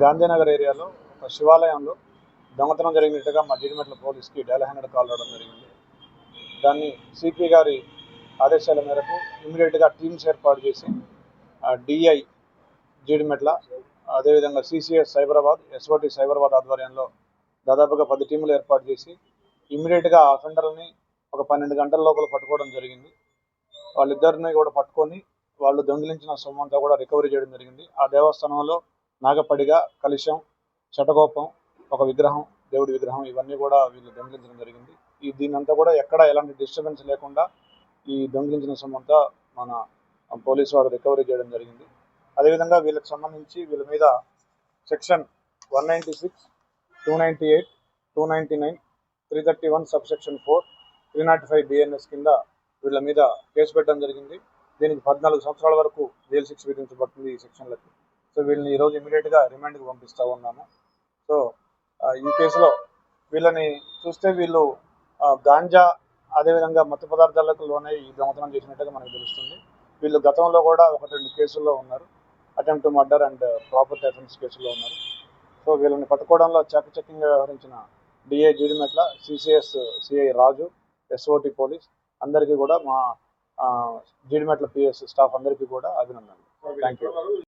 గాంధీనగర్ ఏరియాలో ఒక శివాలయంలో దొంగతనం జరిగినట్టుగా మా జీడిమెట్ల పోలీస్కి డయల్ 100 కాల్ రావడం జరిగింది. దాన్ని సిపి గారి ఆదేశాల మేరకు ఇమీడియట్గా టీమ్స్ ఏర్పాటు చేసి డిఐ జీడిమెట్ల, అదేవిధంగా సిసిఎస్ సైబరాబాద్, ఎస్ఓటి సైబరాబాద్ ఆధ్వర్యంలో దాదాపుగా 10 టీములు ఏర్పాటు చేసి ఇమీడియట్గా ఆ అఫెండర్ని ఒక 12 గంటల లోపల పట్టుకోవడం జరిగింది. వాళ్ళిద్దరిని కూడా పట్టుకొని వాళ్ళు దొంగిలించిన సొమ్మంతా కూడా రికవరీ చేయడం జరిగింది. ఆ దేవస్థానంలో నాగపడిగ, కలశం, శటకోపం, ఒక విగ్రహం, దేవుడి విగ్రహం, ఇవన్నీ కూడా వీళ్ళు దొంగిలించడం జరిగింది. దీనంతా కూడా ఎక్కడ ఎలాంటి డిస్టర్బెన్స్ లేకుండా ఈ దొంగిలించిన సొమ్మంతా మన పోలీసు వారు రికవరీ చేయడం జరిగింది. అదేవిధంగా వీళ్ళకి సంబంధించి వీళ్ళ మీద సెక్షన్ 196, 298, 299, 331 సబ్సెక్షన్ 4, 305 బిఎన్ఎస్ కింద వీళ్ళ మీద కేసు పెట్టడం జరిగింది. దీనికి 14 సంవత్సరాల వరకు జైలు శిక్ష విధించబడుతుంది ఈ సెక్షన్లకి. సో వీళ్ళని ఈరోజు ఇమీడియట్గా రిమాండ్కి పంపిస్తూ ఉన్నాము. సో ఈ కేసులో వీళ్ళని చూస్తే వీళ్ళు గాంజా, అదేవిధంగా మత్తు పదార్థాలకు లోనే ఈ దొంగతనం చేసినట్టుగా మనకు తెలుస్తుంది. వీళ్ళు గతంలో కూడా 1-2 కేసుల్లో ఉన్నారు. Attempt murder and property offence కేసుల్లో ఉన్నారు. సో వీళ్ళని పట్టుకోవడంలో చాకచక్యంగా వ్యవహరించిన డిఐ జీడిమెట్ల, సిసిఎస్ సిఐ రాజు, ఎస్ఓటి పోలీస్ అందరికీ కూడా మా జీడిమెట్ల పిఎస్ స్టాఫ్ అందరికీ కూడా అభినందనలు. Thank you.